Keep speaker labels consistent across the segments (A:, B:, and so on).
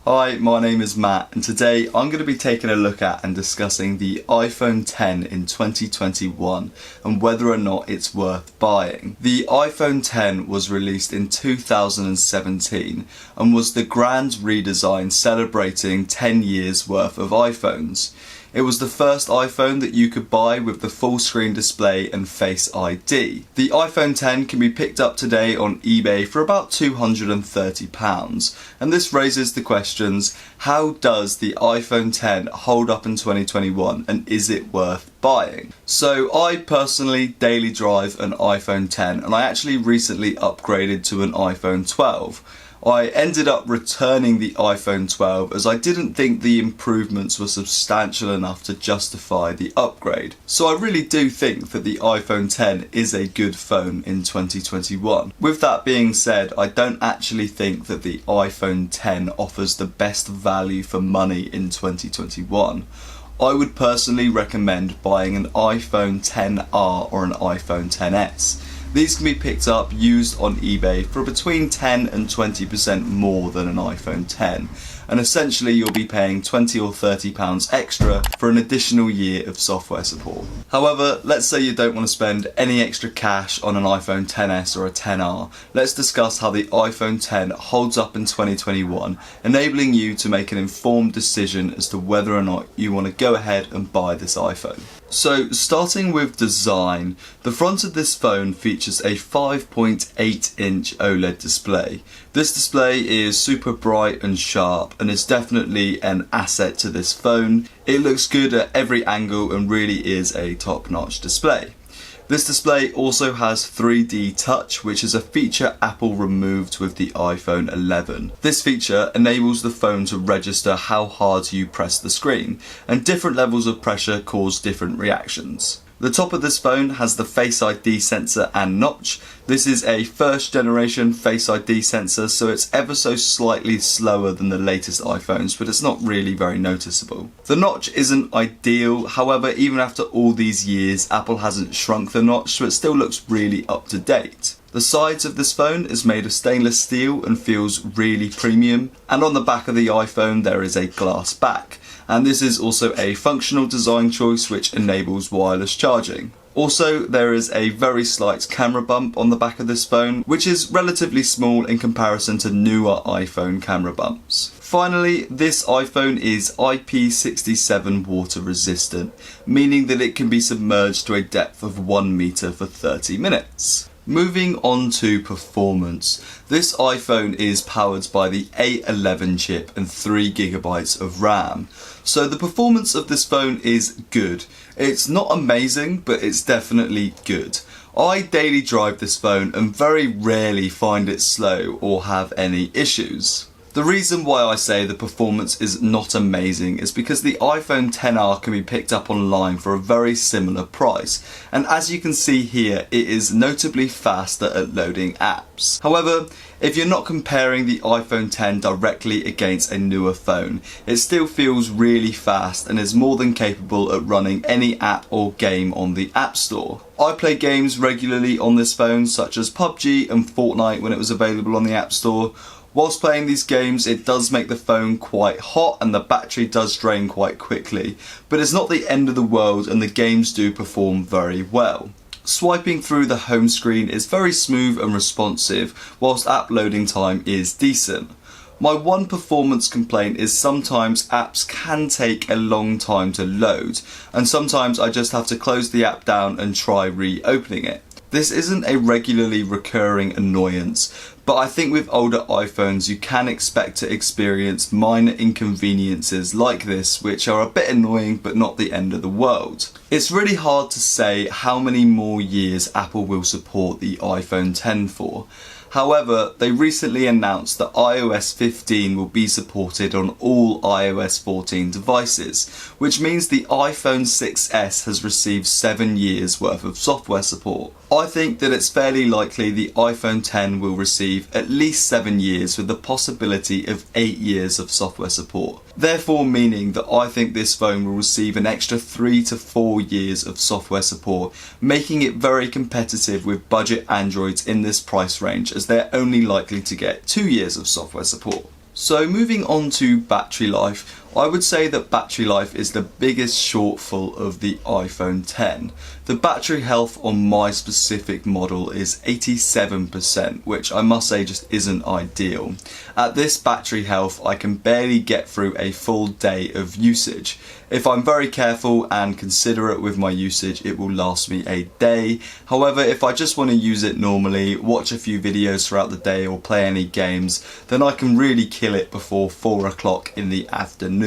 A: Hi, my name is Matt and today I'm going to be taking a look at and discussing the iPhone X in 2021 and whether or not it's worth buying. The iPhone X was released in 2017 and was the grand redesign celebrating 10 years worth of iPhones. It was the first iPhone that you could buy with the full screen display and Face ID. The iPhone X can be picked up today on eBay for about £230, and this raises the questions: how does the iPhone X hold up in 2021 and is it worth buying? So I personally daily drive an iPhone X and I actually recently upgraded to an iPhone 12. I ended up returning the iPhone 12 as I didn't think the improvements were substantial enough to justify the upgrade. So I really do think that the iPhone X is a good phone in 2021. With that being said, I don't actually think that the iPhone X offers the best value for money in 2021. I would personally recommend buying an iPhone XR or an iPhone XS. These can be picked up used on eBay for between 10 and 20% more than an iPhone X, and essentially you'll be paying £20 or £30 extra for an additional year of software support. However, let's say you don't want to spend any extra cash on an iPhone XS or a XR. Let's discuss how the iPhone X holds up in 2021, enabling you to make an informed decision as to whether or not you want to go ahead and buy this iPhone. So, starting with design, the front of this phone features a 5.8-inch OLED display. This display is super bright and sharp and is definitely an asset to this phone. It looks good at every angle and really is a top-notch display. This display also has 3D Touch, which is a feature Apple removed with the iPhone 11. This feature enables the phone to register how hard you press the screen, and different levels of pressure cause different reactions. The top of this phone has the Face ID sensor and notch. This is a first generation Face ID sensor, so it's ever so slightly slower than the latest iPhones, but it's not really very noticeable. The notch isn't ideal, however, even after all these years, Apple hasn't shrunk the notch, so it still looks really up to date. The sides of this phone is made of stainless steel and feels really premium, and on the back of the iPhone there is a glass back. And this is also a functional design choice which enables wireless charging. Also, there is a very slight camera bump on the back of this phone, which is relatively small in comparison to newer iPhone camera bumps. Finally, this iPhone is IP67 water resistant, meaning that it can be submerged to a depth of 1 meter for 30 minutes. Moving on to performance, this iPhone is powered by the A11 chip and 3GB of RAM. So the performance of this phone is good. It's not amazing, but it's definitely good. I daily drive this phone and very rarely find it slow or have any issues. The reason why I say the performance is not amazing is because the iPhone XR can be picked up online for a very similar price, and as you can see here, it is notably faster at loading apps. However, if you're not comparing the iPhone X directly against a newer phone, it still feels really fast and is more than capable at running any app or game on the App Store. I play games regularly on this phone, such as PUBG and Fortnite when it was available on the App Store. Whilst playing these games, it does make the phone quite hot and the battery does drain quite quickly, but it's not the end of the world and the games do perform very well. Swiping through the home screen is very smooth and responsive, whilst app loading time is decent. My one performance complaint is sometimes apps can take a long time to load, and sometimes I just have to close the app down and try reopening it. This isn't a regularly recurring annoyance, but I think with older iPhones you can expect to experience minor inconveniences like this, which are a bit annoying but not the end of the world. It's really hard to say how many more years Apple will support the iPhone X for. However, they recently announced that iOS 15 will be supported on all iOS 14 devices, which means the iPhone 6s has received 7 years worth of software support. I think that it's fairly likely the iPhone X will receive at least 7 years with the possibility of 8 years of software support. Therefore meaning that I think this phone will receive an extra 3 to 4 years of software support, making it very competitive with budget Androids in this price range, as they're only likely to get 2 years of software support. So moving on to battery life, I would say that battery life is the biggest shortfall of the iPhone 10. The battery health on my specific model is 87%, which I must say just isn't ideal. At this battery health, I can barely get through a full day of usage. If I'm very careful and considerate with my usage, it will last me a day. However, if I just want to use it normally, watch a few videos throughout the day or play any games, then I can really kill it before 4 o'clock in the afternoon.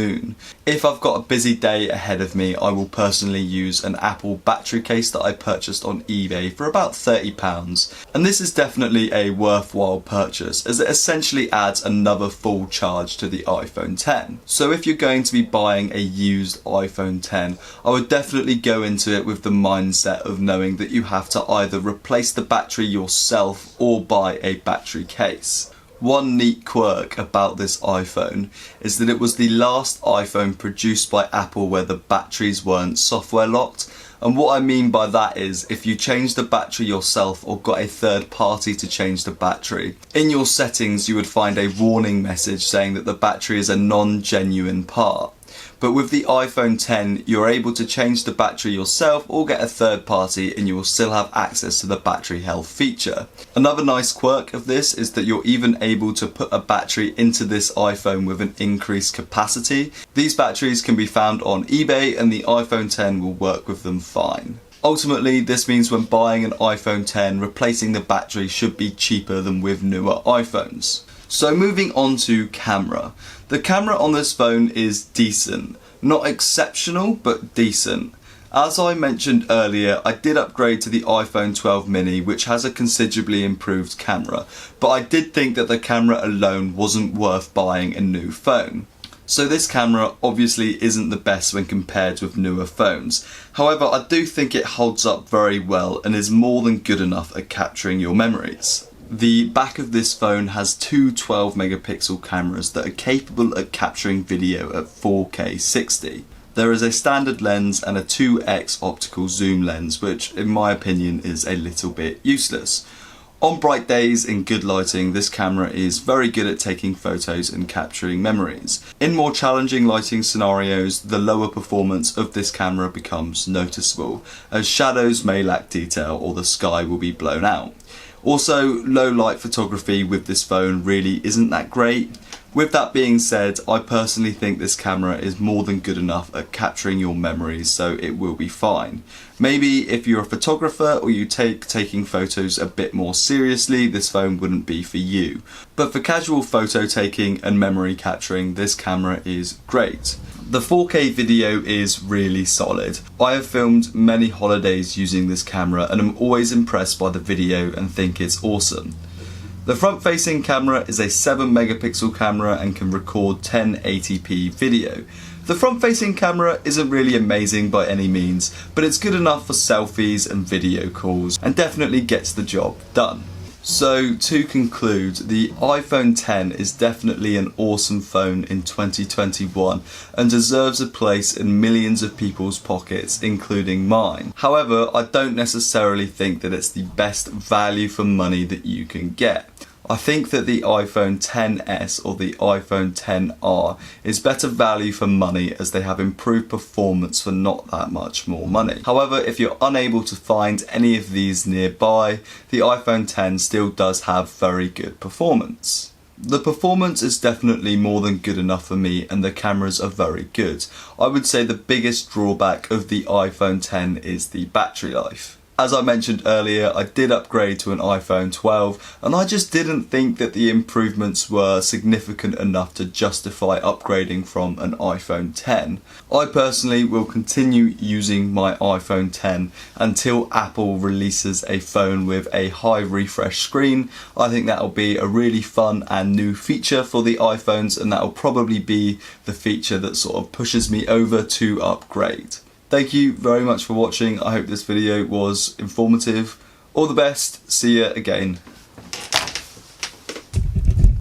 A: If I've got a busy day ahead of me, I will personally use an Apple battery case that I purchased on eBay for about £30. And this is definitely a worthwhile purchase, as it essentially adds another full charge to the iPhone 10. So if you're going to be buying a used iPhone 10, I would definitely go into it with the mindset of knowing that you have to either replace the battery yourself or buy a battery case. One neat quirk about this iPhone is that it was the last iPhone produced by Apple where the batteries weren't software locked. And what I mean by that is, if you change the battery yourself or got a third party to change the battery, in your settings you would find a warning message saying that the battery is a non-genuine part. But with the iPhone 10, you're able to change the battery yourself or get a third party, and you will still have access to the battery health feature. Another nice quirk of this is that you're even able to put a battery into this iPhone with an increased capacity. These batteries can be found on eBay and the iPhone 10 will work with them fine. Ultimately, this means when buying an iPhone 10, replacing the battery should be cheaper than with newer iPhones. So moving on to camera. The camera on this phone is decent. Not exceptional, but decent. As I mentioned earlier, I did upgrade to the iPhone 12 mini, which has a considerably improved camera, but I did think that the camera alone wasn't worth buying a new phone. So this camera obviously isn't the best when compared with newer phones. However, I do think it holds up very well and is more than good enough at capturing your memories. The back of this phone has two 12 megapixel cameras that are capable of capturing video at 4K 60. There is a standard lens and a 2x optical zoom lens, which in my opinion is a little bit useless. On bright days in good lighting, this camera is very good at taking photos and capturing memories. In more challenging lighting scenarios, the lower performance of this camera becomes noticeable, as shadows may lack detail or the sky will be blown out. Also, low light photography with this phone really isn't that great. With that being said, I personally think this camera is more than good enough at capturing your memories, so it will be fine. Maybe if you're a photographer or you take taking photos a bit more seriously, this phone wouldn't be for you. But for casual photo taking and memory capturing, this camera is great. The 4K video is really solid. I have filmed many holidays using this camera and I'm always impressed by the video and think it's awesome. The front-facing camera is a 7 megapixel camera and can record 1080p video. The front-facing camera isn't really amazing by any means, but it's good enough for selfies and video calls and definitely gets the job done. So to conclude, the iPhone 10 is definitely an awesome phone in 2021 and deserves a place in millions of people's pockets, including mine. However, I don't necessarily think that it's the best value for money that you can get. I think that the iPhone XS or the iPhone XR is better value for money, as they have improved performance for not that much more money. However, if you're unable to find any of these nearby, the iPhone X still does have very good performance. The performance is definitely more than good enough for me and the cameras are very good. I would say the biggest drawback of the iPhone X is the battery life. As I mentioned earlier, I did upgrade to an iPhone 12 and I just didn't think that the improvements were significant enough to justify upgrading from an iPhone X. I personally will continue using my iPhone X until Apple releases a phone with a high refresh screen. I think that will be a really fun and new feature for the iPhones, and that will probably be the feature that sort of pushes me over to upgrade. Thank you very much for watching. I hope this video was informative. All the best. See you again.